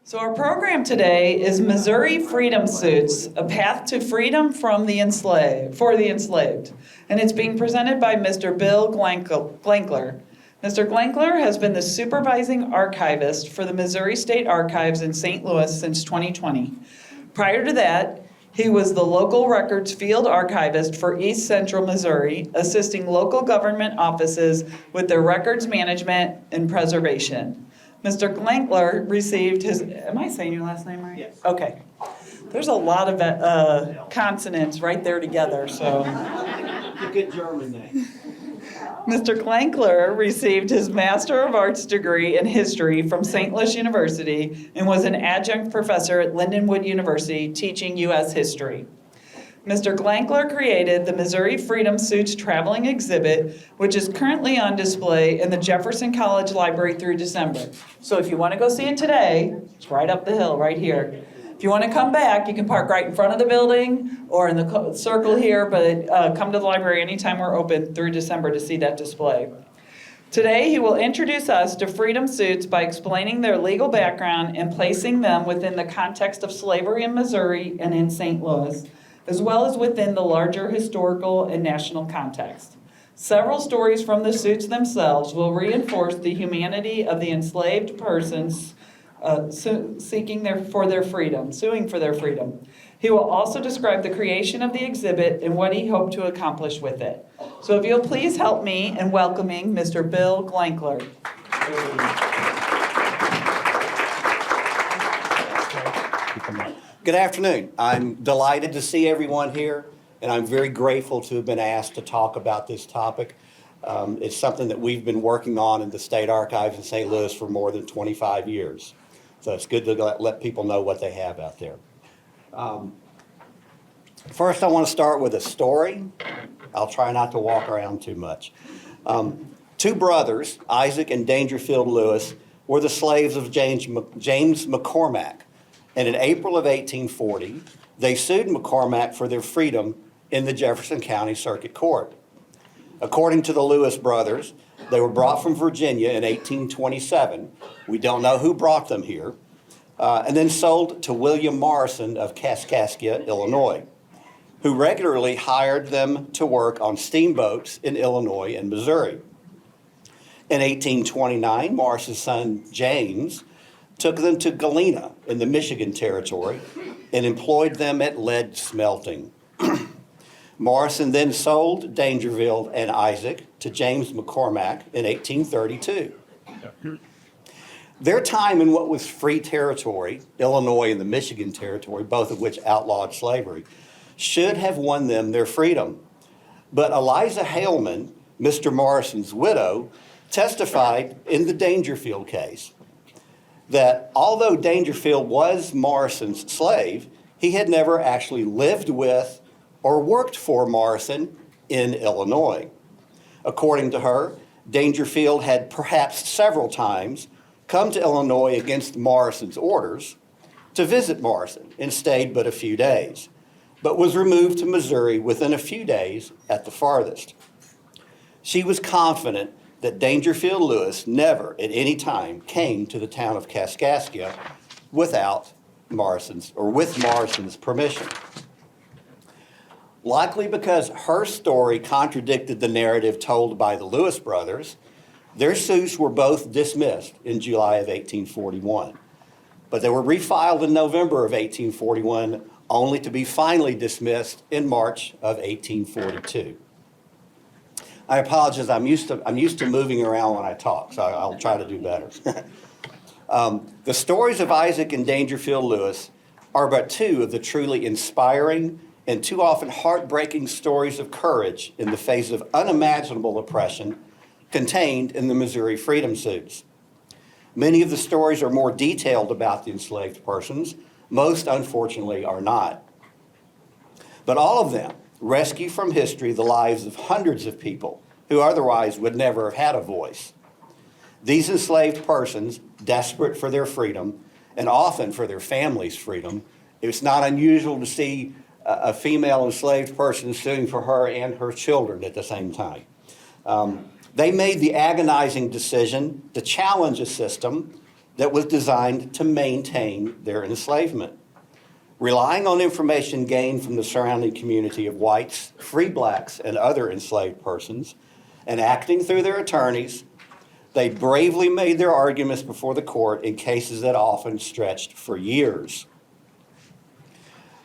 So our program today is Missouri Freedom Suits, a path to freedom from the enslaved, for the enslaved. And it's being presented by Mr. Bill Glankler. Mr. Glankler has been the supervising archivist for the Missouri State Archives in St. Louis since 2020. Prior to that, he was the local records field archivist for East Central Missouri, assisting local government offices with their records management and preservation. Mr. Glankler received his, am I saying your last name right? Yes. Okay. There's a lot of consonants right there together, so. It's a good German name. Mr. Glankler received his Master of Arts degree in history from St. Louis University and was an adjunct professor at Lindenwood University teaching U.S. history. Mr. Glankler created the Missouri Freedom Suits traveling exhibit, which is currently on display in the Jefferson College Library through December. So if you want to go see it today, it's right up the hill, right here. If you want to come back, you can park right in front of the building or in the circle here, but come to the library anytime we're open through December to see that display. Today, he will introduce us to freedom suits by explaining their legal background and placing them within the context of slavery in Missouri and in St. Louis, as well as within the larger historical and national context. Several stories from the suits themselves will reinforce the humanity of the enslaved persons suing for their freedom. He will also describe the creation of the exhibit and what he hoped to accomplish with it. So if you'll please help me in welcoming Mr. Bill Glankler. Good afternoon. I'm delighted to see everyone here, and I'm very grateful to have been asked to talk about this topic. It's something that we've been working on in the State Archives in St. Louis for more than 25 years. So it's good to let people know what they have out there. First, I want to start with a story. I'll try not to walk around too much. Two brothers, Isaac and Dangerfield Lewis, were the slaves of James McCormack. And in April of 1840, they sued McCormack for their freedom in the Jefferson County Circuit Court. According to the Lewis brothers, they were brought from Virginia in 1827. We don't know who brought them here. And then sold to William Morrison of Kaskaskia, Illinois, who regularly hired them to work on steamboats in Illinois and Missouri. In 1829, Morrison's son, James, took them to Galena in the Michigan Territory and employed them at lead smelting. Morrison then sold Dangerfield and Isaac to James McCormack in 1832. Their time in what was free territory, Illinois and the Michigan Territory, both of which outlawed slavery, should have won them their freedom. But Eliza Haleman, Mr. Morrison's widow, testified in the Dangerfield case that although Dangerfield was Morrison's slave, he had never actually lived with or worked for Morrison in Illinois. According to her, Dangerfield had perhaps several times come to Illinois against Morrison's orders to visit Morrison and stayed but a few days, but was removed to Missouri within a few days at the farthest. She was confident that Dangerfield Lewis never at any time came to the town of Kaskaskia without Morrison's or with Morrison's permission. Likely because her story contradicted the narrative told by the Lewis brothers, their suits were both dismissed in July of 1841, but they were refiled in November of 1841, only to be finally dismissed in March of 1842. I apologize, I'm used to moving around when I talk, so I'll try to do better. The stories of Isaac and Dangerfield Lewis are but two of the truly inspiring and too often heartbreaking stories of courage in the face of unimaginable oppression contained in the Missouri Freedom Suits. Many of the stories are more detailed about the enslaved persons. Most, unfortunately, are not. But all of them rescue from history the lives of hundreds of people who otherwise would never have had a voice. These enslaved persons, desperate for their freedom, and often for their family's freedom, it's not unusual to see a female enslaved person suing for her and her children at the same time. They made the agonizing decision to challenge a system that was designed to maintain their enslavement. Relying on information gained from the surrounding community of whites, free blacks, and other enslaved persons, and acting through their attorneys, they bravely made their arguments before the court in cases that often stretched for years.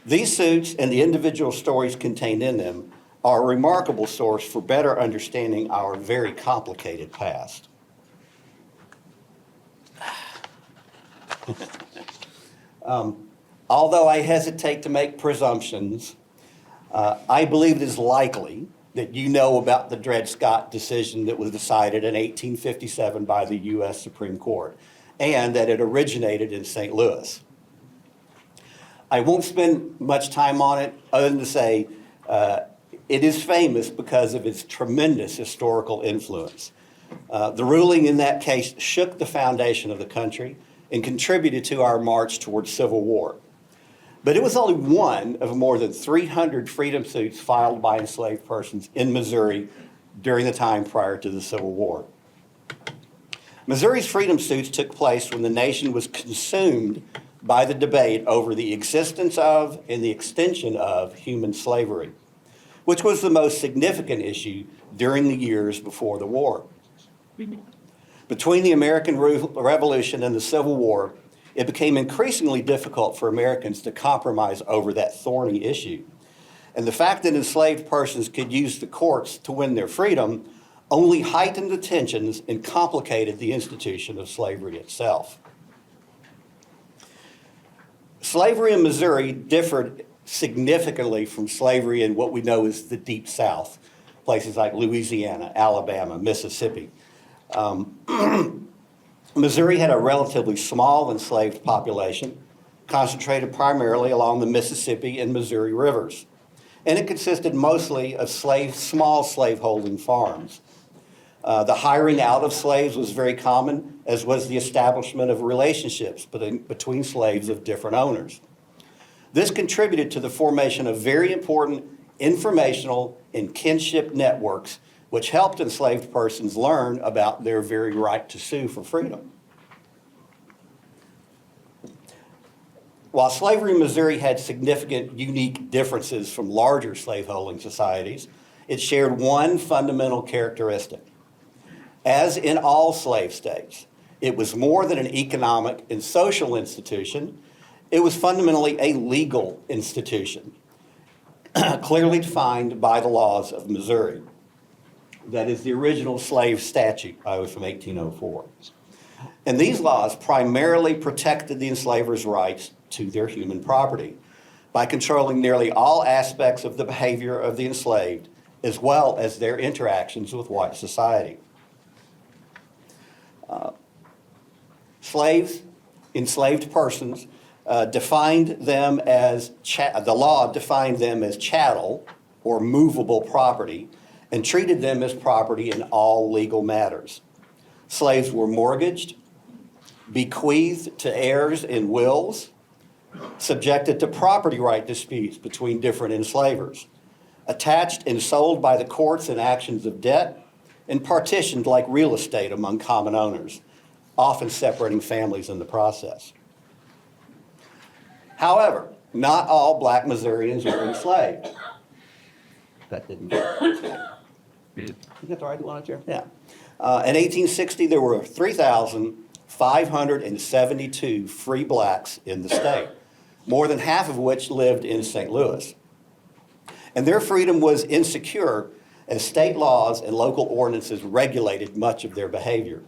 These suits and the individual stories contained in them are a remarkable source for better understanding our very complicated past. Although I hesitate to make presumptions, I believe it is likely that you know about the Dred Scott decision that was decided in 1857 by the U.S. Supreme Court, and that it originated in St. Louis. I won't spend much time on it other than to say it is famous because of its tremendous historical influence. The ruling in that case shook the foundation of the country and contributed to our march towards civil war. But it was only one of more than 300 freedom suits filed by enslaved persons in Missouri during the time prior to the Civil War. Missouri's freedom suits took place when the nation was consumed by the debate over the existence of and the extension of human slavery, which was the most significant issue during the years before the war. Between the American Revolution and the Civil War, it became increasingly difficult for Americans to compromise over that thorny issue. And the fact that enslaved persons could use the courts to win their freedom only heightened the tensions and complicated the institution of slavery itself. Slavery in Missouri differed significantly from slavery in what we know as the Deep South, places like Louisiana, Alabama, Mississippi. Missouri had a relatively small enslaved population, concentrated primarily along the Mississippi and Missouri rivers, and it consisted mostly of small slaveholding farms. The hiring out of slaves was very common, as was the establishment of relationships between slaves of different owners. This contributed to the formation of very important informational and kinship networks, which helped enslaved persons learn about their very right to sue for freedom. While slavery in Missouri had significant unique differences from larger slaveholding societies, it shared one fundamental characteristic. As in all slave states, it was more than an economic and social institution. It was fundamentally a legal institution, clearly defined by the laws of Missouri. That is the original slave statute, from 1804. And these laws primarily protected the enslaver's rights to their human property by controlling nearly all aspects of the behavior of the enslaved, as well as their interactions with white society. Enslaved persons, defined them as, the law defined them as chattel or movable property and treated them as property in all legal matters. Slaves were mortgaged, bequeathed to heirs in wills, subjected to property right disputes between different enslavers, attached and sold by the courts in actions of debt, and partitioned like real estate among common owners, often separating families in the process. However, not all black Missourians were enslaved. That didn't get You got the right one, Chair? Yeah. In 1860, there were 3,572 free blacks in the state, more than half of which lived in St. Louis. And their freedom was insecure as state laws and local ordinances regulated much of their behavior.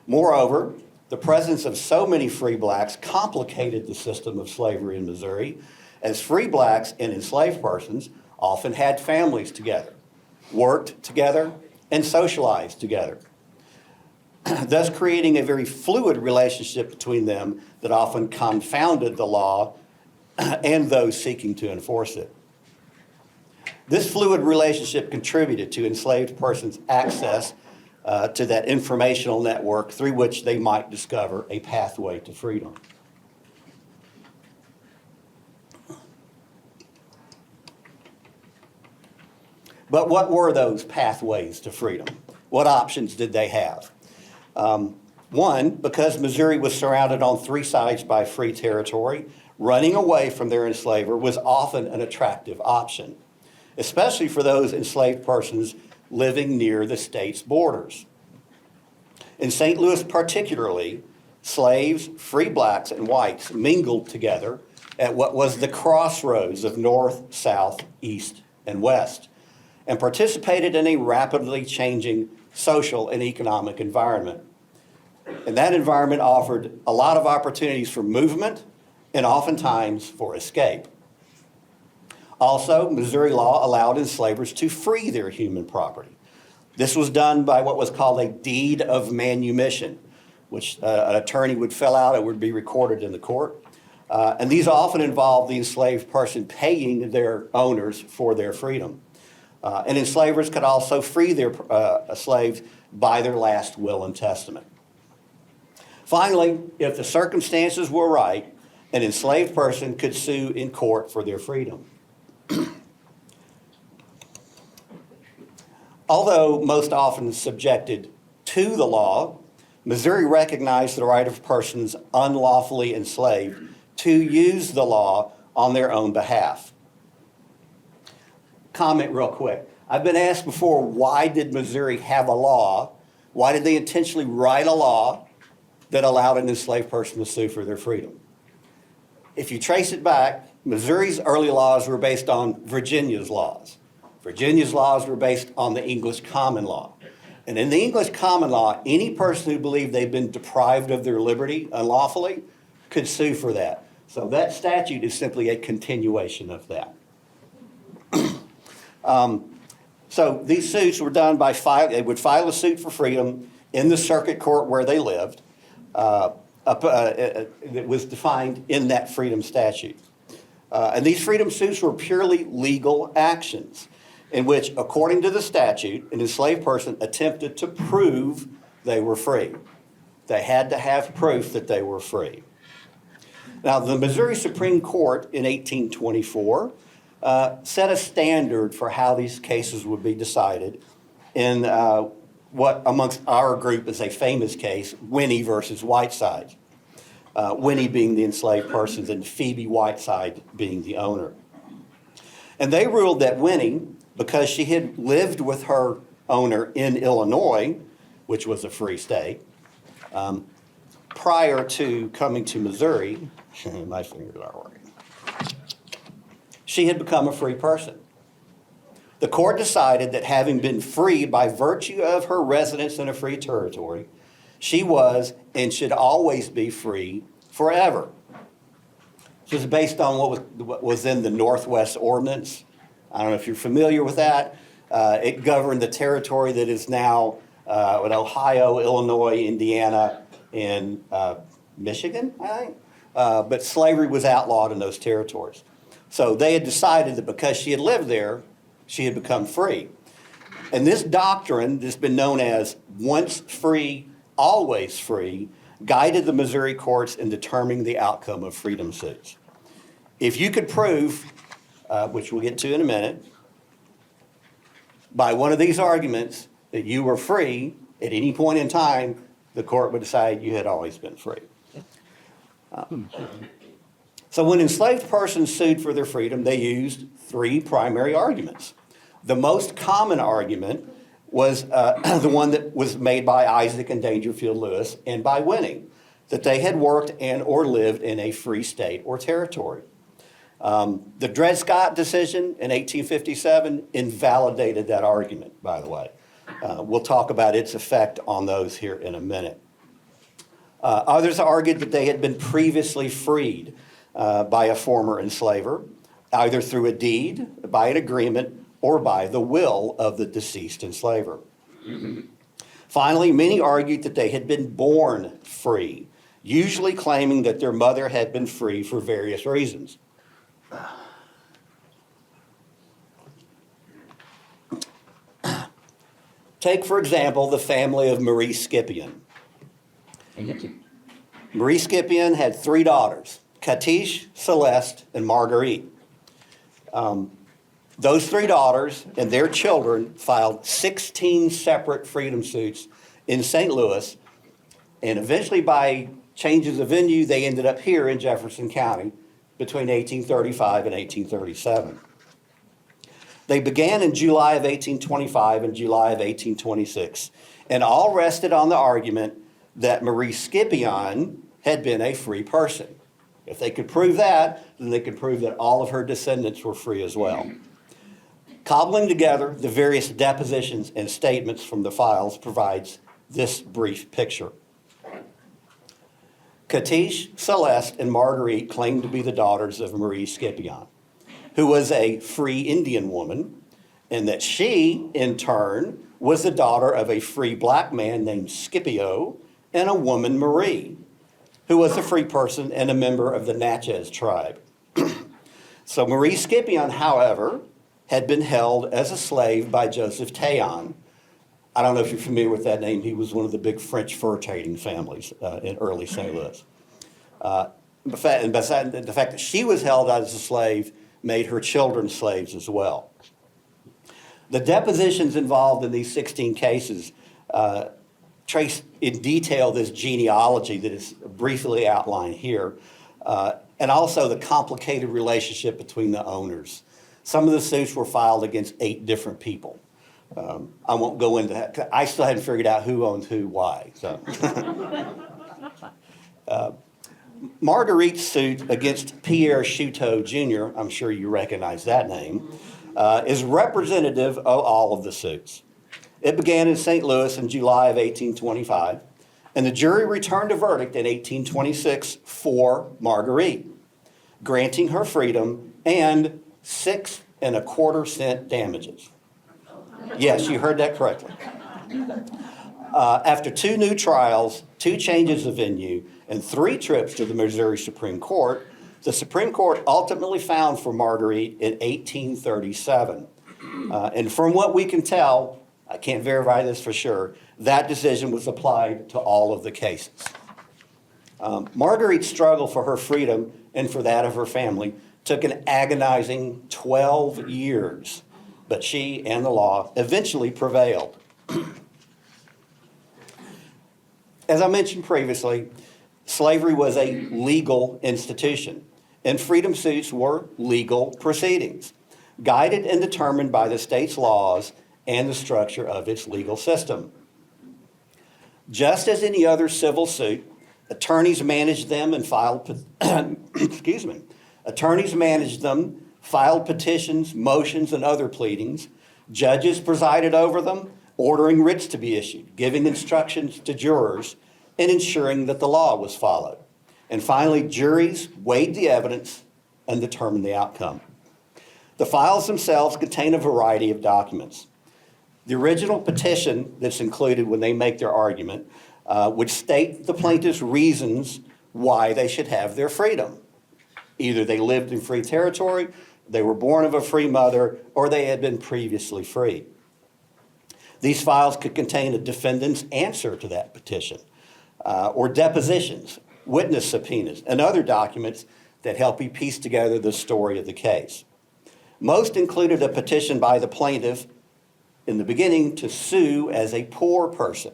Moreover, the presence of so many free blacks complicated the system of slavery in Missouri, as free blacks and enslaved persons often had families together, worked together, and socialized together, thus creating a very fluid relationship between them that often confounded the law and those seeking to enforce it. This fluid relationship contributed to enslaved persons' access to that informational network through which they might discover a pathway to freedom. But what were those pathways to freedom? What options did they have? One, because Missouri was surrounded on three sides by free territory, running away from their enslaver was often an attractive option, especially for those enslaved persons living near the state's borders. In St. Louis particularly, slaves, free blacks, and whites mingled together at what was the crossroads of north, south, east, and west, and participated in a rapidly changing social and economic environment. And that environment offered a lot of opportunities for movement and oftentimes for escape. Also, Missouri law allowed enslavers to free their human property. This was done by what was called a deed of manumission, which an attorney would fill out and would be recorded in the court. And these often involved the enslaved person paying their owners for their freedom. And enslavers could also free their slaves by their last will and testament. Finally, if the circumstances were right, an enslaved person could sue in court for their freedom. Although most often subjected to the law, Missouri recognized the right of persons unlawfully enslaved to use the law on their own behalf. Comment real quick. I've been asked before, why did Missouri have a law? Why did they intentionally write a law that allowed an enslaved person to sue for their freedom? If you trace it back, Missouri's early laws were based on Virginia's laws. Virginia's laws were based on the English common law. And in the English common law, any person who believed they'd been deprived of their liberty unlawfully could sue for that. So that statute is simply a continuation of that. So these suits were done by they would file a suit for freedom in the circuit court where they lived. It was defined in that freedom statute. And these freedom suits were purely legal actions in which, according to the statute, an enslaved person attempted to prove they were free. They had to have proof that they were free. Now, the Missouri Supreme Court in 1824 set a standard for how these cases would be decided in what amongst our group is a famous case, Winnie versus Whiteside. Winnie being the enslaved persons and Phoebe Whiteside being the owner. And they ruled that Winnie, because she had lived with her owner in Illinois, which was a free state, prior to coming to Missouri, my fingers are working, she had become a free person. The court decided that having been free by virtue of her residence in a free territory, she was and should always be free forever. This is based on what was in the Northwest Ordinance. I don't know if you're familiar with that. It governed the territory that is now with Ohio, Illinois, Indiana, and Michigan, I think. But slavery was outlawed in those territories. So they had decided that because she had lived there, she had become free. And this doctrine that's been known as once free, always free, guided the Missouri courts in determining the outcome of freedom suits. If you could prove, which we'll get to in a minute, by one of these arguments that you were free at any point in time, the court would decide you had always been free. So when enslaved persons sued for their freedom, they used three primary arguments. The most common argument was the one that was made by Isaac and Dangerfield Lewis and by Winnie, that they had worked and or lived in a free state or territory. The Dred Scott decision in 1857 invalidated that argument, by the way. We'll talk about its effect on those here in a minute. Others argued that they had been previously freed by a former enslaver, either through a deed, by an agreement, or by the will of the deceased enslaver. Finally, many argued that they had been born free, usually claiming that their mother had been free for various reasons. Take, for example, the family of Marie Scipion. Marie Scipion had three daughters, Catiche, Celeste, and Marguerite. Those three daughters and their children filed 16 separate freedom suits in St. Louis And eventually, by changes of venue, they ended up here in Jefferson County between 1835 and 1837. They began in July of 1825 and July of 1826, and all rested on the argument that Marie Scipion had been a free person. If they could prove that, then they could prove that all of her descendants were free as well. Cobbling together the various depositions and statements from the files provides this brief picture. Catiche, Celeste, and Marguerite claimed to be the daughters of Marie Scipion, who was a free Indian woman, and that she, in turn, was the daughter of a free black man named Scipio and a woman, Marie, who was a free person and a member of the Natchez tribe. So Marie Scipion, however, had been held as a slave by Joseph Théon. I don't know if you're familiar with that name. He was one of the big French fur trading families in early St. Louis. The fact that she was held as a slave made her children slaves as well. The depositions involved in these 16 cases trace in detail this genealogy that is briefly outlined here, and also the complicated relationship between the owners. Some of the suits were filed against 8 different people. I won't go into that, 'cause I still hadn't figured out who owned who, why. So. Marguerite's suit against Pierre Chouteau Jr., I'm sure you recognize that name, is representative of all of the suits. It began in St. Louis in July of 1825, and the jury returned a verdict in 1826 for Marguerite, granting her freedom and 6.25 cent damages. Yes, you heard that correctly. After 2 new trials, 2 changes of venue, and 3 trips to the Missouri Supreme Court, the Supreme Court ultimately found for Marguerite in 1837. And from what we can tell, I can't verify this for sure, that decision was applied to all of the cases. Marguerite's struggle for her freedom and for that of her family took an agonizing 12 years, but she and the law eventually prevailed. As I mentioned previously, slavery was a legal institution, and freedom suits were legal proceedings, guided and determined by the state's laws and the structure of its legal system. Just as any other civil suit, attorneys managed them and filed, attorneys managed them, filed petitions, motions, and other pleadings. Judges presided over them, ordering writs to be issued, giving instructions to jurors, and ensuring that the law was followed. And finally, juries weighed the evidence and determined the outcome. The files themselves contain a variety of documents. The original petition that's included when they make their argument would state the plaintiff's reasons why they should have their freedom. Either they lived in free territory, they were born of a free mother, or they had been previously free. These files could contain a defendant's answer to that petition, or depositions, witness subpoenas, and other documents that help you piece together the story of the case. Most included a petition by the plaintiff in the beginning to sue as a poor person.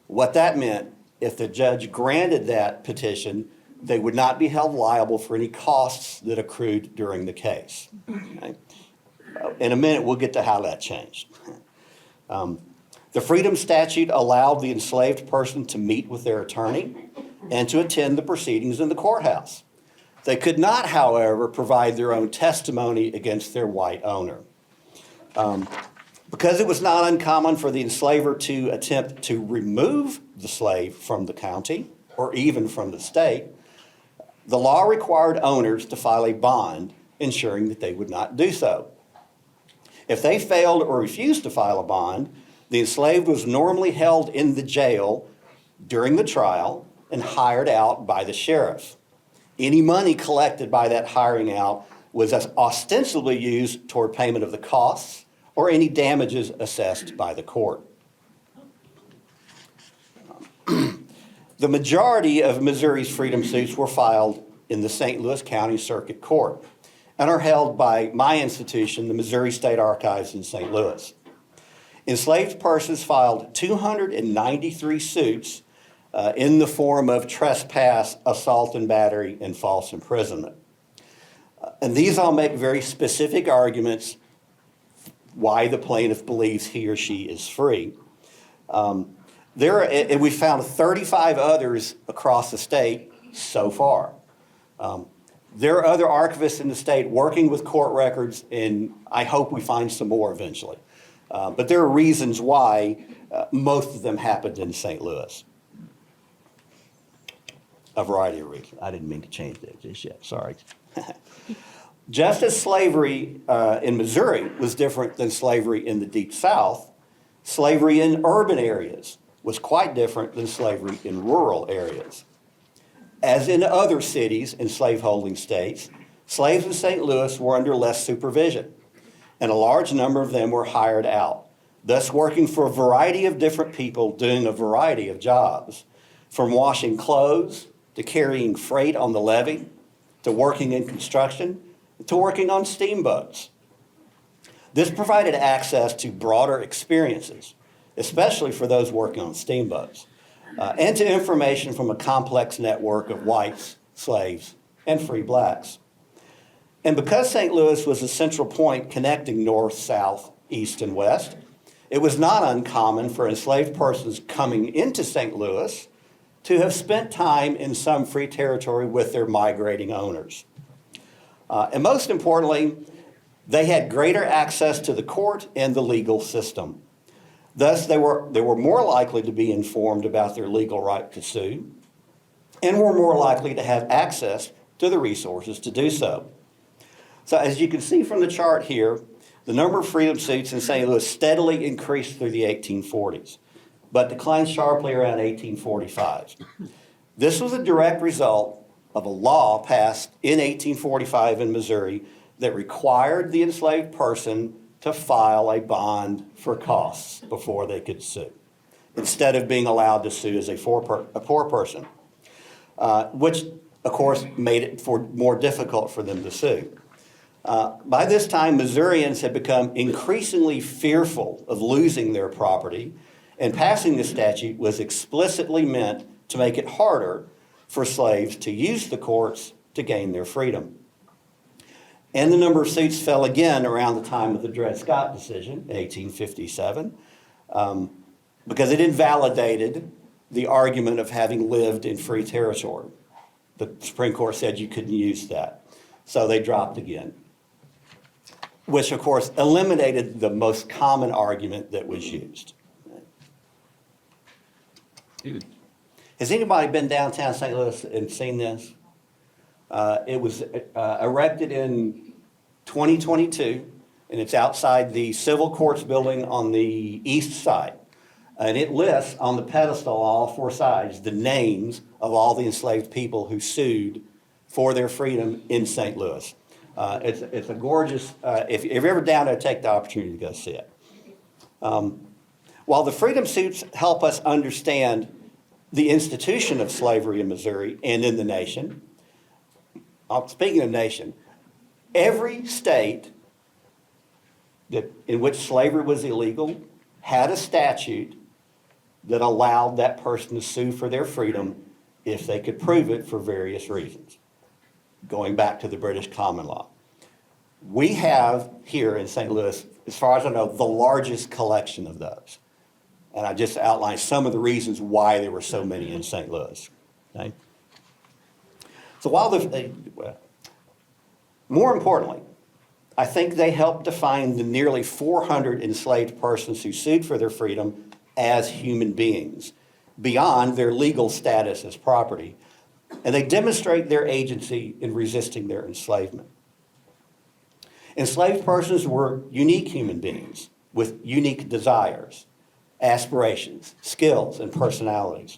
What that meant, if the judge granted that petition, they would not be held liable for any costs that accrued during the case. Okay? In a minute, we'll get to how that changed. The Freedom Statute allowed the enslaved person to meet with their attorney and to attend the proceedings in the courthouse. They could not, however, provide their own testimony against their white owner. Because it was not uncommon for the enslaver to attempt to remove the slave from the county or even from the state, the law required owners to file a bond ensuring that they would not do so. If they failed or refused to file a bond, the enslaved was normally held in the jail during the trial and hired out by the sheriff. Any money collected by that hiring out was ostensibly used toward payment of the costs or any damages assessed by the court. The majority of Missouri's freedom suits were filed in the St. Louis County Circuit Court and are held by my institution, the Missouri State Archives in St. Louis. Enslaved persons filed 293 suits in the form of trespass, assault and battery, and false imprisonment. And these all make very specific arguments why the plaintiff believes he or she is free. And we found 35 others across the state so far. There are other archivists in the state working with court records, and I hope we find some more eventually. But there are reasons why most of them happened in St. Louis. A variety of reasons. I didn't mean to change that just yet, sorry. Just as slavery in Missouri was different than slavery in the Deep South, slavery in urban areas was quite different than slavery in rural areas. As in other cities in slaveholding states, slaves in St. Louis were under less supervision, and a large number of them were hired out, thus working for a variety of different people doing a variety of jobs, from washing clothes to carrying freight on the levee, to working in construction, to working on steamboats. This provided access to broader experiences, especially for those working on steamboats, and to information from a complex network of whites, slaves, and free blacks. And because St. Louis was a central point connecting north, south, east, and west, it was not uncommon for enslaved persons coming into St. Louis to have spent time in some free territory with their migrating owners. And most importantly, they had greater access to the court and the legal system. Thus, they were more likely to be informed about their legal right to sue and were more likely to have access to the resources to do so. So as you can see from the chart here, the number of freedom suits in St. Louis steadily increased through the 1840s, but declined sharply around 1845. This was a direct result of a law passed in 1845 in Missouri that required the enslaved person to file a bond for costs before they could sue, instead of being allowed to sue as a poor person, which, of course, made it more difficult for them to sue. By this time, Missourians had become increasingly fearful of losing their property, and passing the statute was explicitly meant to make it harder for slaves to use the courts to gain their freedom. And the number of suits fell again around the time of the Dred Scott decision in 1857, because it invalidated the argument of having lived in free territory. The Supreme Court said you couldn't use that, so they dropped again, which of course eliminated the most common argument that was used. Dude. Has anybody been downtown St. Louis and seen this? It was erected in 2022, and it's outside the Civil Courts building on the east side. And it lists on the pedestal on all four sides the names of all the enslaved people who sued for their freedom in St. Louis. It's a gorgeous, if you're ever down there, take the opportunity to go see it. While the freedom suits help us understand the institution of slavery in Missouri and in the nation, speaking of nation, every state in which slavery was illegal had a statute that allowed that person to sue for their freedom if they could prove it for various reasons, going back to the British common law. We have here in St. Louis, as far as I know, the largest collection of those. And I just outlined some of the reasons why there were so many in St. Louis. Okay? So more importantly, I think they helped define the nearly 400 enslaved persons who sued for their freedom as human beings, beyond their legal status as property. And they demonstrate their agency in resisting their enslavement. Enslaved persons were unique human beings with unique desires, aspirations, skills, and personalities.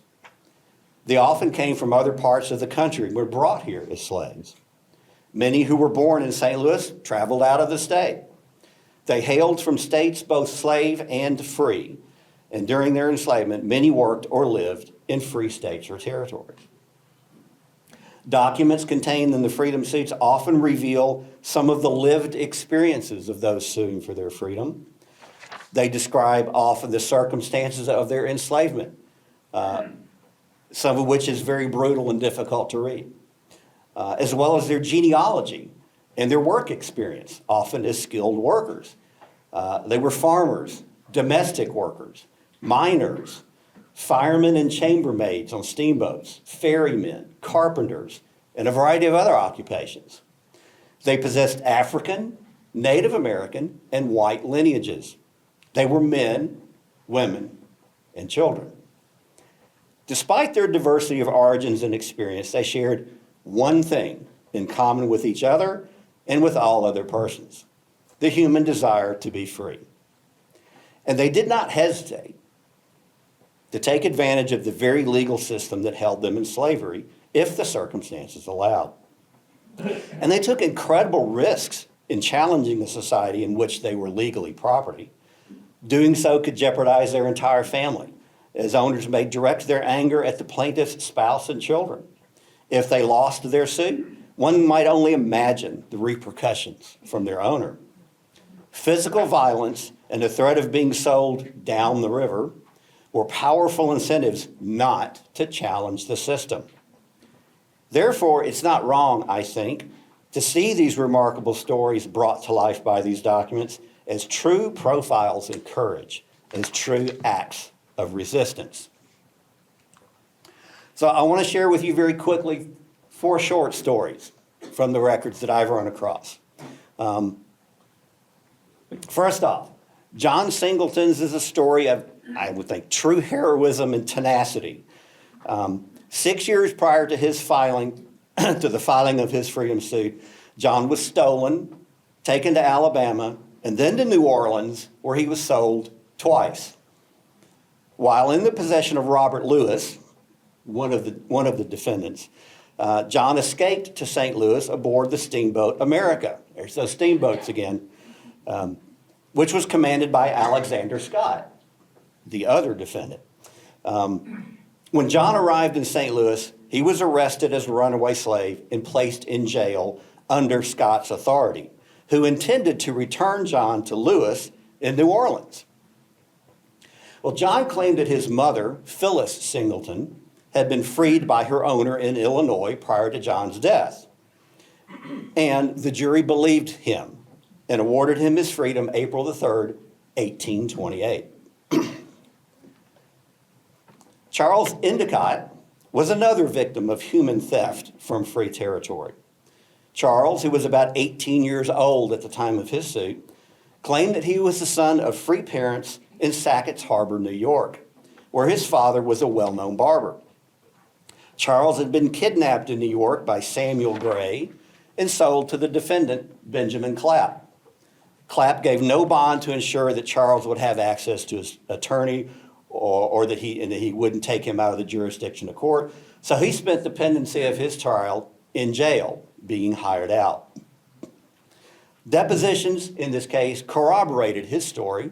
They often came from other parts of the country and were brought here as slaves. Many who were born in St. Louis traveled out of the state. They hailed from states both slave and free, and during their enslavement, many worked or lived in free states or territories. Documents contained in the freedom suits often reveal some of the lived experiences of those suing for their freedom. They describe often the circumstances of their enslavement. some of which is very brutal and difficult to read, as well as their genealogy and their work experience, often as skilled workers. They were farmers, domestic workers, miners, firemen and chambermaids on steamboats, ferrymen, carpenters, and a variety of other occupations. They possessed African, Native American, and white lineages. They were men, women, and children. Despite their diversity of origins and experience, they shared one thing in common with each other and with all other persons: the human desire to be free. And they did not hesitate to take advantage of the very legal system that held them in slavery if the circumstances allowed. And they took incredible risks in challenging the society in which they were legally property. Doing so could jeopardize their entire family, as owners may direct their anger at the plaintiff's spouse and children. If they lost their suit, one might only imagine the repercussions from their owner. Physical violence and the threat of being sold down the river were powerful incentives not to challenge the system. Therefore, it's not wrong, I think, to see these remarkable stories brought to life by these documents as true profiles in courage, as true acts of resistance. So I want to share with you very quickly 4 short stories from the records that I've run across. First off, John Singleton's is a story of, I would think, true heroism and tenacity. 6 years prior to his filing, to the filing of his freedom suit, John was stolen, taken to Alabama, and then to New Orleans, where he was sold twice. While in the possession of Robert Lewis, one of the defendants, John escaped to St. Louis aboard the steamboat America. There's those steamboats again, which was commanded by Alexander Scott, the other defendant. When John arrived in St. Louis, he was arrested as a runaway slave and placed in jail under Scott's authority, who intended to return John to Lewis in New Orleans. Well, John claimed that his mother, Phyllis Singleton, had been freed by her owner in Illinois prior to John's death. And the jury believed him and awarded him his freedom April the 3rd, 1828. Charles Endicott was another victim of human theft from free territory. Charles, who was about 18 years old at the time of his suit, claimed that he was the son of free parents in Sackett's Harbor, New York, where his father was a well-known barber. Charles had been kidnapped in New York by Samuel Gray and sold to the defendant, Benjamin Clapp. Clapp gave no bond to ensure that Charles would have access to his attorney or that he wouldn't take him out of the jurisdiction of court. So he spent the pendency of his trial in jail, being hired out. Depositions in this case corroborated his story,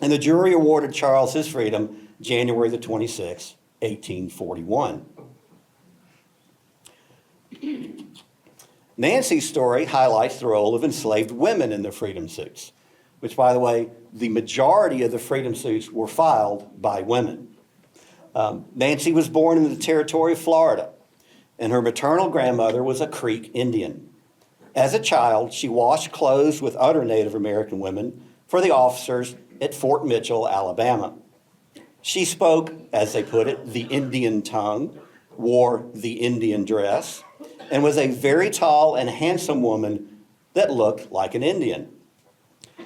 and the jury awarded Charles his freedom January the 26th, 1841. Nancy's story highlights the role of enslaved women in the freedom suits, which, by the way, the majority of the freedom suits were filed by women. Nancy was born in the territory of Florida, and her maternal grandmother was a Creek Indian. As a child, she washed clothes with other Native American women for the officers at Fort Mitchell, Alabama. She spoke, as they put it, the Indian tongue, wore the Indian dress, and was a very tall and handsome woman that looked like an Indian.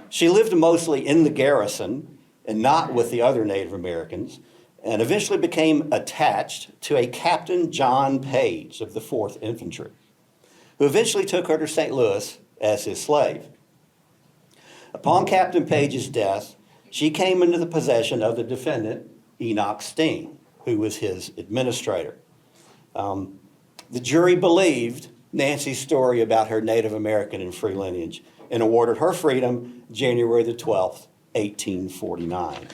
She lived mostly in the garrison and not with the other Native Americans, and eventually became attached to a Captain John Page of the 4th Infantry, who eventually took her to St. Louis as his slave. Upon Captain Page's death, she came into the possession of the defendant, Enoch Steen, who was his administrator. The jury believed Nancy's story about her Native American and free lineage and awarded her freedom January the 12th, 1849.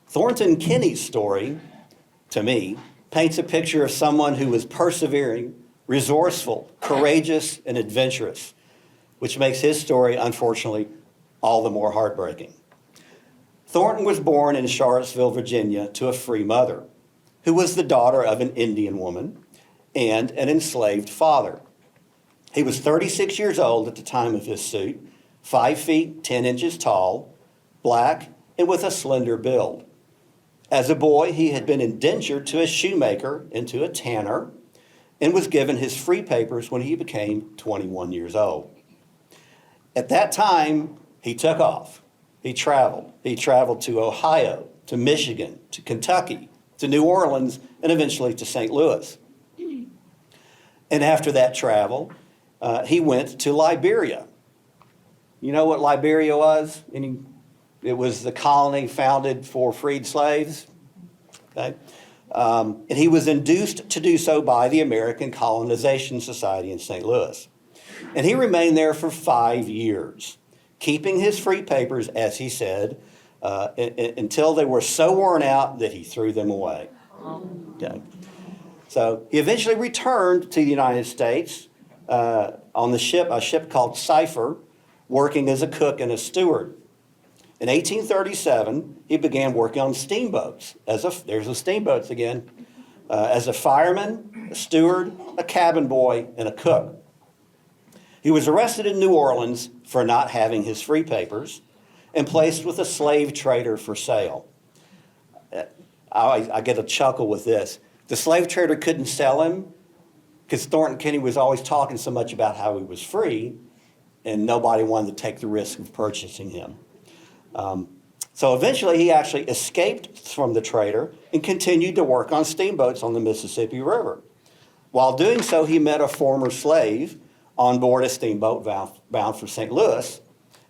Thornton Kinney's story, to me, paints a picture of someone who was persevering, resourceful, courageous, and adventurous, which makes his story, unfortunately, all the more heartbreaking. Thornton was born in Charlottesville, Virginia, to a free mother, who was the daughter of an Indian woman and an enslaved father. He was 36 years old at the time of his suit, 5 feet 10 inches tall, black, and with a slender build. As a boy, he had been indentured to a shoemaker and to a tanner, and was given his free papers when he became 21 years old. At that time, he took off. He traveled. He traveled to Ohio, to Michigan, to Kentucky, to New Orleans, and eventually to St. Louis. And after that travel, he went to Liberia. You know what Liberia was? It was the colony founded for freed slaves. Okay? And he was induced to do so by the American Colonization Society in St. Louis. And he remained there for 5 years, keeping his free papers, as he said, until they were so worn out that he threw them away. Okay. So he eventually returned to the United States on a ship called Cipher, working as a cook and a steward. In 1837, he began working on steamboats. There's the steamboats again. As a fireman, a steward, a cabin boy, and a cook. He was arrested in New Orleans for not having his free papers and placed with a slave trader for sale. I get a chuckle with this. The slave trader couldn't sell him because Thornton Kenny was always talking so much about how he was free, and nobody wanted to take the risk of purchasing him. So eventually he actually escaped from the trader and continued to work on steamboats on the Mississippi River. While doing so, he met a former slave on board a steamboat bound for St. Louis,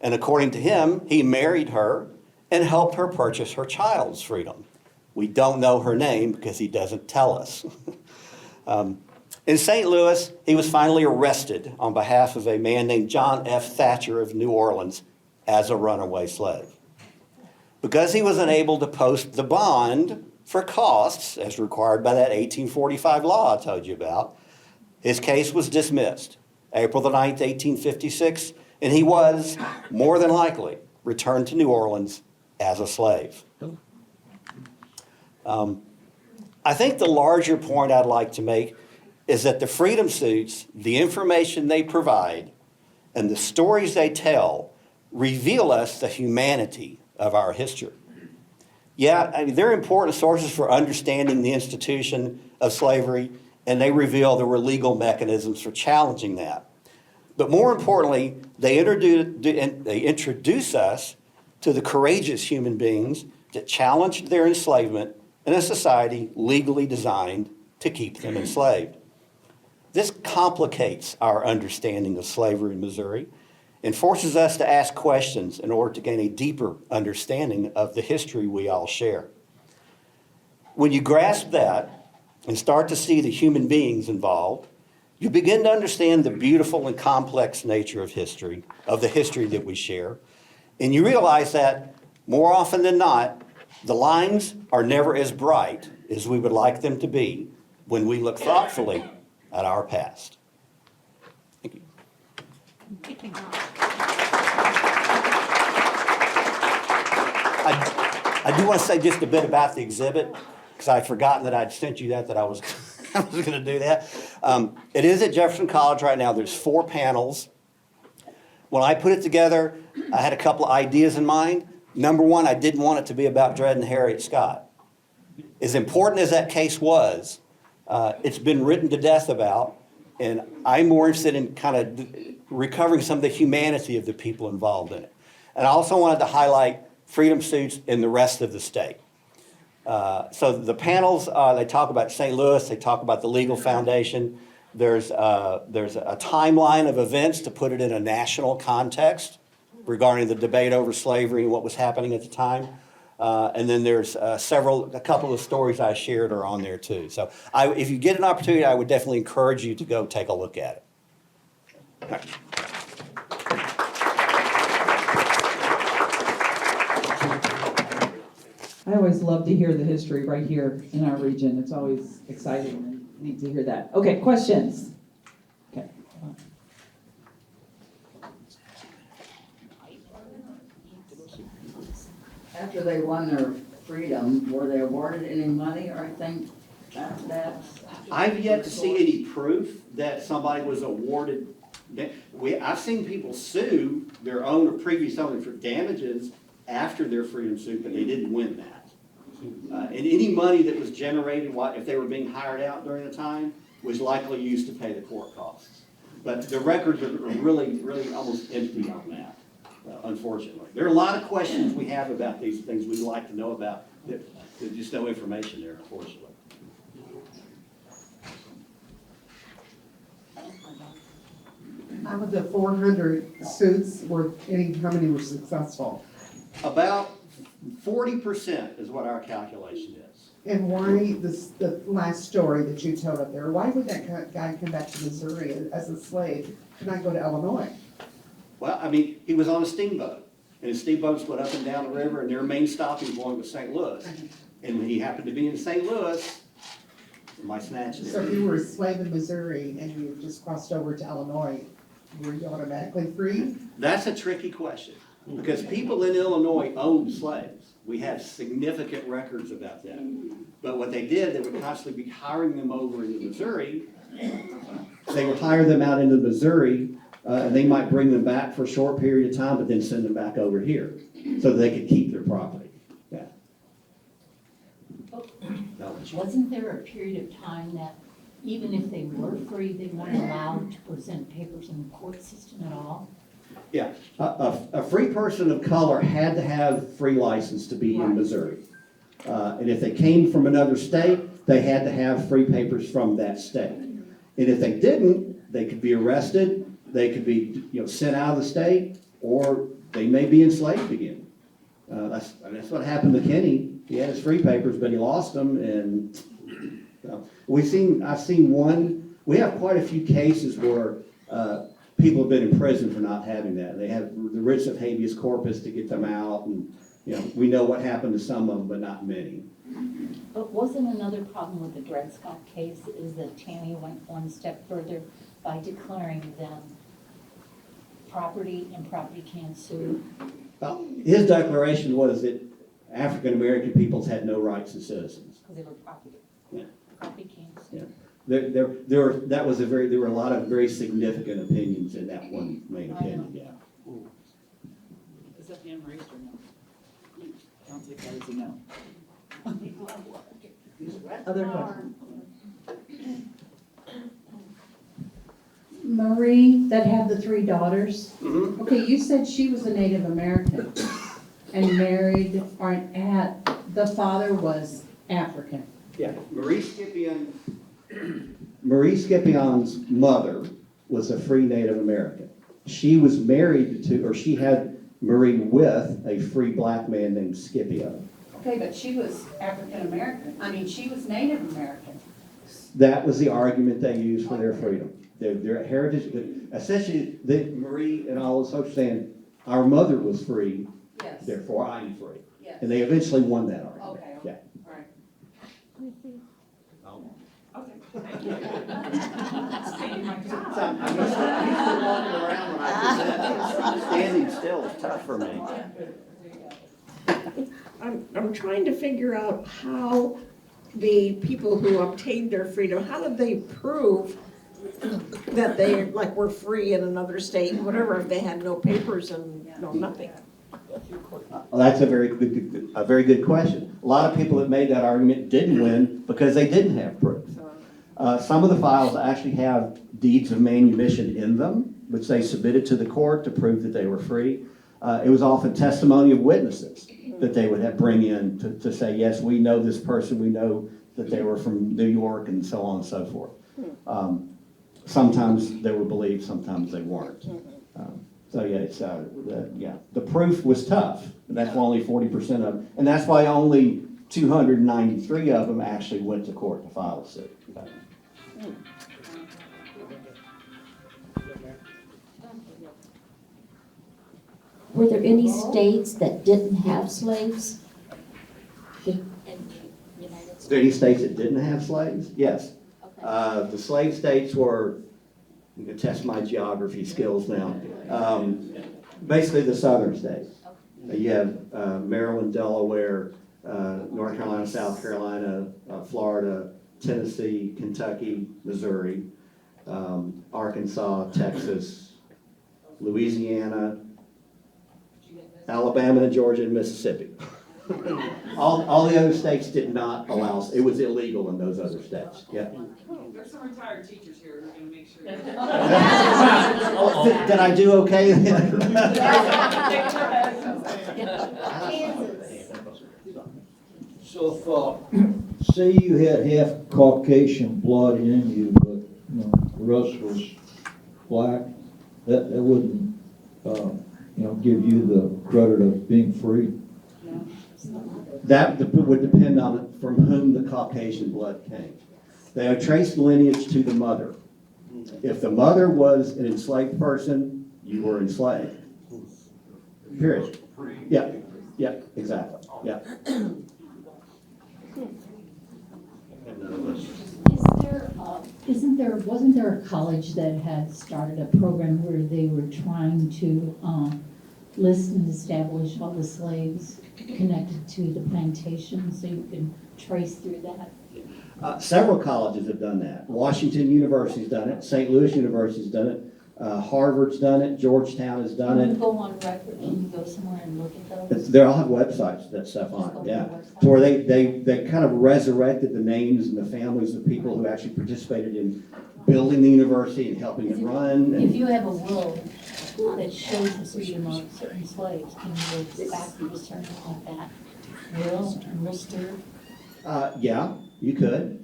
and according to him, he married her and helped her purchase her child's freedom. We don't know her name because he doesn't tell us. In St. Louis, he was finally arrested on behalf of a man named John F. Thatcher of New Orleans as a runaway slave. Because he was unable to post the bond for costs, as required by that 1845 law I told you about, his case was dismissed April the 9th, 1856, and he was, more than likely, returned to New Orleans as a slave. I think the larger point I'd like to make is that the freedom suits, the information they provide, and the stories they tell reveal us the humanity of our history. Yeah, I mean, they're important sources for understanding the institution of slavery, and they reveal there were legal mechanisms for challenging that. But more importantly, they introduce us to the courageous human beings that challenged their enslavement in a society legally designed to keep them enslaved. This complicates our understanding of slavery in Missouri and forces us to ask questions in order to gain a deeper understanding of the history we all share. When you grasp that and start to see the human beings involved, you begin to understand the beautiful and complex nature of history, of the history that we share, and you realize that more often than not, the lines are never as bright as we would like them to be when we look thoughtfully at our past. Thank you. I do want to say just a bit about the exhibit, because I'd forgotten that I'd sent you that I was I was going to do that. It is at Jefferson College right now. There's 4 panels. When I put it together, I had a couple of ideas in mind. Number one, I didn't want it to be about Dred and Harriet Scott. As important as that case was, it's been written to death about, and I'm more interested in kind of recovering some of the humanity of the people involved in it. And I also wanted to highlight freedom suits in the rest of the state. So the panels, they talk about St. Louis, they talk about the legal foundation. There's a timeline of events to put it in a national context regarding the debate over slavery and what was happening at the time. And then there's a couple of stories I shared are on there too. So if you get an opportunity, I would definitely encourage you to go take a look at it. All right. I always love to hear the history right here in our region. It's always exciting and neat to hear that. Okay, questions? Okay. After they won their freedom, were they awarded any money or anything? That's. I've yet to see any proof that somebody was awarded. I've seen people sue their own or previous owner for damages after their freedom suit, but they didn't win that. And any money that was generated, if they were being hired out during the time, was likely used to pay the court costs. But the records are really, really almost empty on that, unfortunately. There are a lot of questions we have about these things we'd like to know about. There's just no information there, unfortunately. Out of the 400 suits, how many were successful? About 40% is what our calculation is. And why the last story that you told up there, why would that guy come back to Missouri as a slave and not go to Illinois? Well, I mean, he was on a steamboat, and his steamboats went up and down the river, and their main stopping point was St. Louis. And when he happened to be in St. Louis, somebody snatched So if him. you were a slave in Missouri and you just crossed over to Illinois, were you automatically free? That's a tricky question, because people in Illinois owned slaves. We have significant records about that. But what they did, they would constantly be hiring them over into Missouri. They would hire them out into Missouri, and they might bring them back for a short period of time, but then send them back over here so that they could keep their property. Yeah. Wasn't there a period of time that even if they were free, they weren't allowed to present papers in the court system at all? Yeah, a free person of color had to have free license to be in Missouri. And if they came from another state, they had to have free papers from that state. And if they didn't, they could be arrested, they could be sent out of the state, or they may be enslaved again. That's what happened to Kenny. He had his free papers, but he lost them, and I've seen one. We have quite a few cases where people have been in prison for not having that. They have the writs of habeas corpus to get them out, and we know what happened to some of them, but not many. But wasn't another problem with the Dred Scott case is that Tammy went one step further by declaring them property and property can't sue? Well, his declaration was that African American peoples had no rights as citizens. Because they were property. Yeah. Property can't sue. Yeah. There were a lot of very significant opinions in that one main opinion. Yeah. Is that hand raised or no? Sounds like that is a no. Other questions? Marie, that had the 3 daughters. Mhm. Okay, you said she was a Native American and married, or the father was African. Yeah. Marie Scipion's mother was a free Native American. She was married to, or she had Marie with a free black man named Scipio. Okay, but she was African American. I mean, she was Native American. That was the argument they used for their freedom. Their heritage, essentially, Marie and all those folks saying, our mother was free, Yes. therefore I'm free. Yes. And they eventually won that argument. Okay. Yeah. All right. I'm used to walking around when I present. Standing still is tough for me. I'm trying to figure out how the people who obtained their freedom, how did they prove that they were free in another state, whatever, if they had no papers and nothing? Well, that's a very good question. A lot of people that made that argument didn't win because they didn't have proof. Some of the files actually have deeds of manumission in them, which they submitted to the court to prove that they were free. It was often testimony of witnesses that they would bring in to say, yes, we know this person, we know that they were from New York, and so on and so forth. Sometimes they were believed, sometimes they weren't. So yeah, the proof was tough. That's why only 40% of them, and that's why only 293 of them actually went to court to file a suit. Were there any states that didn't have slaves? Is there any states that didn't have slaves? Yes. The slave states were, you can test my geography skills now, basically the southern states. You have Maryland, Delaware, North Carolina, South Carolina, Florida, Tennessee, Kentucky, Missouri, Arkansas, Texas, Louisiana, Alabama, Georgia, and Mississippi. All the other states did not allow, it was illegal in those other states, yeah. There's some retired teachers here who are gonna make sure. Did I do okay? So if, say you had half Caucasian blood in you, but, the rest was black, that wouldn't, give you the credit of being free. That would depend on from whom the Caucasian blood came. They are traced lineage to the mother. If the mother was an enslaved person, you were enslaved. Period. Yeah, yeah, exactly, yeah. Wasn't there a college that had started a program where they were trying to list and establish all the slaves connected to the plantation, so you can trace through that? Several colleges have done that. Washington University's done it, St. Louis University's done it, Harvard's done it, Georgetown has done Can you it. go on record, can you go somewhere and look at those? They all have websites that stuff on it, yeah. To where they kind of resurrected the names and the families of people who actually participated in building the university and helping it run. If you have a will that shows the freedom of certain slaves, can you go back and discern like that? Will and Lister? Yeah, you could.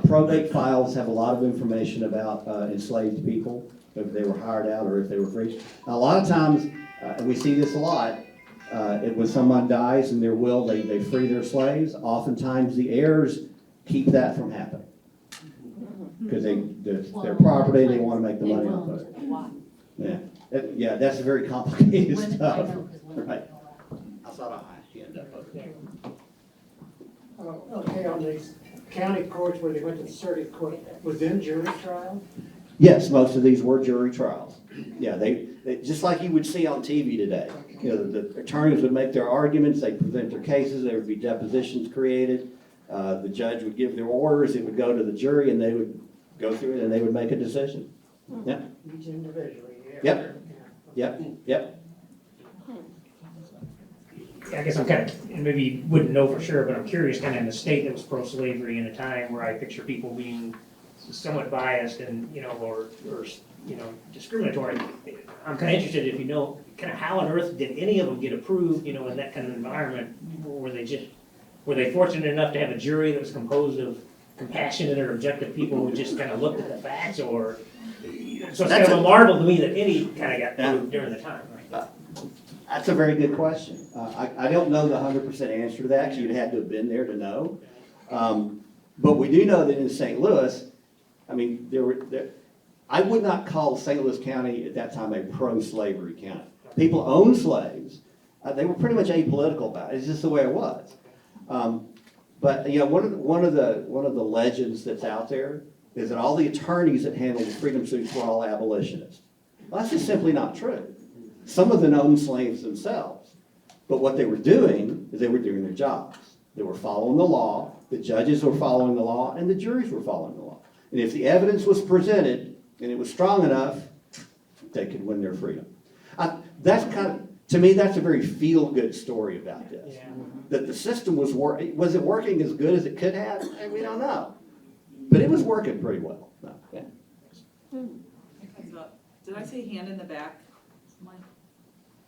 Probate files have a lot of information about enslaved people, if they were hired out or if they were free. Now, a lot of times, and we see this a lot, when someone dies in their will, they free their slaves. Oftentimes, the heirs keep that from happening. Because their property, they want to make the money off of it. Yeah, yeah, that's very complicated stuff. Right. I thought I hand up over there. Okay, on these county courts where they went to the circuit court, was then jury trial? Yes, most of these were jury trials. Yeah, they just like you would see on TV today. The attorneys would make their arguments, they'd present their cases, there would be depositions created. The judge would give their orders, it would go to the jury, and they would go through it, and they would make a decision. Yeah. Each individually, yeah. Yep. Yep, yep. I guess I'm kind of, and maybe you wouldn't know for sure, but I'm curious, kind of in a state that was pro-slavery in a time where I picture people being somewhat biased and, or discriminatory. I'm kind of interested if you know, kind of how on earth did any of them get approved, in that kind of environment? Were they fortunate enough to have a jury that was composed of compassionate or objective people who just kind of looked at the facts, or, so it's kind of a marvel to me that any kind of got approved during the time, right? That's a very good question. I don't know the 100% answer to that, because you'd have to have been there to know. But we do know that in St. Louis, I would not call St. Louis County at that time a pro-slavery county. People owned slaves. They were pretty much apolitical about it. It's just the way it was. But one of the legends that's out there is that all the attorneys that handled the freedom suits were all abolitionists. Well, that's just simply not true. Some of them owned slaves themselves. But what they were doing is they were doing their jobs. They were following the law, the judges were following the law, and the juries were following the law. And if the evidence was presented and it was strong enough, they could win their freedom. To me, that's a very feel-good story about this. Yeah. That the system was it working as good as it could have? And we don't know. But it was working pretty well. No, yeah. Did I say hand in the back?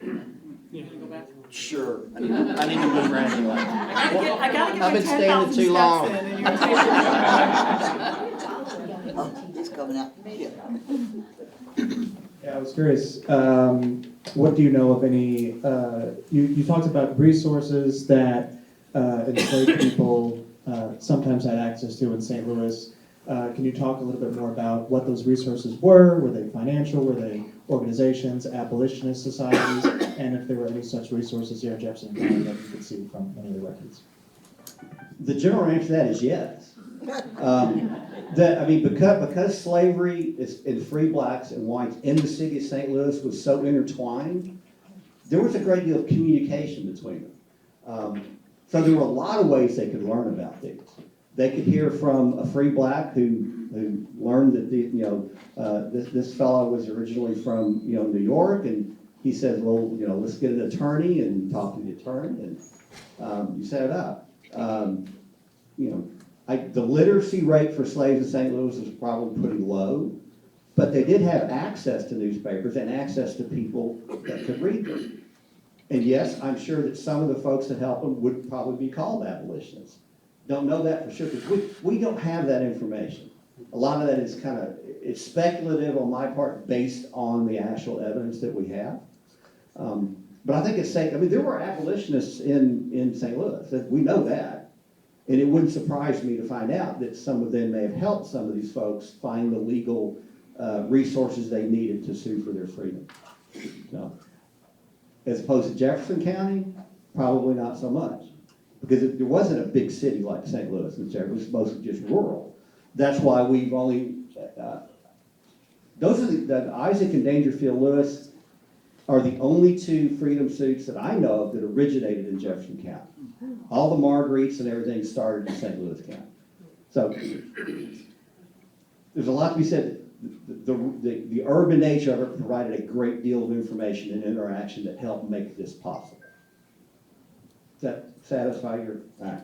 You gonna go back? Sure. I need to move around anyway. I gotta get I've my been standing 10,000 too long. steps in, and you're gonna He's coming out. Yeah, I was curious, what do you know of any, you talked about resources that enslaved people sometimes had access to in St. Louis. Can you talk a little bit more about what those resources were? Were they financial? Were they organizations, abolitionist societies? And if there were any such resources here in Jefferson County that you could see from any of the records? The general answer to that is yes. Because slavery and free blacks and whites in the city of St. Louis was so intertwined, there was a great deal of communication between them. So there were a lot of ways they could learn about these. They could hear from a free black who learned that this fellow was originally from New York, and he said, well, let's get an attorney and talk to the attorney, and you set it up. The literacy rate for slaves in St. Louis was probably pretty low, but they did have access to newspapers and access to people that could read them. And yes, I'm sure that some of the folks that helped them would probably be called abolitionists. Don't know that for sure, because we don't have that information. A lot of that is it's speculative on my part based on the actual evidence that we have. But I think it's safe. I mean, there were abolitionists in St. Louis. We know that. And it wouldn't surprise me to find out that some of them may have helped some of these folks find the legal resources they needed to sue for their freedom. So, as opposed to Jefferson County, probably not so much. Because there wasn't a big city like St. Louis, it was mostly just rural. That's why we've only, those are the Isaac and Dangerfield Lewis are the only two freedom suits that I know of that originated in Jefferson County. All the Marguerites and everything started in St. Louis County. So there's a lot to be said. The urban nature of it provided a great deal of information and interaction that helped make this possible. Does that satisfy your? All right.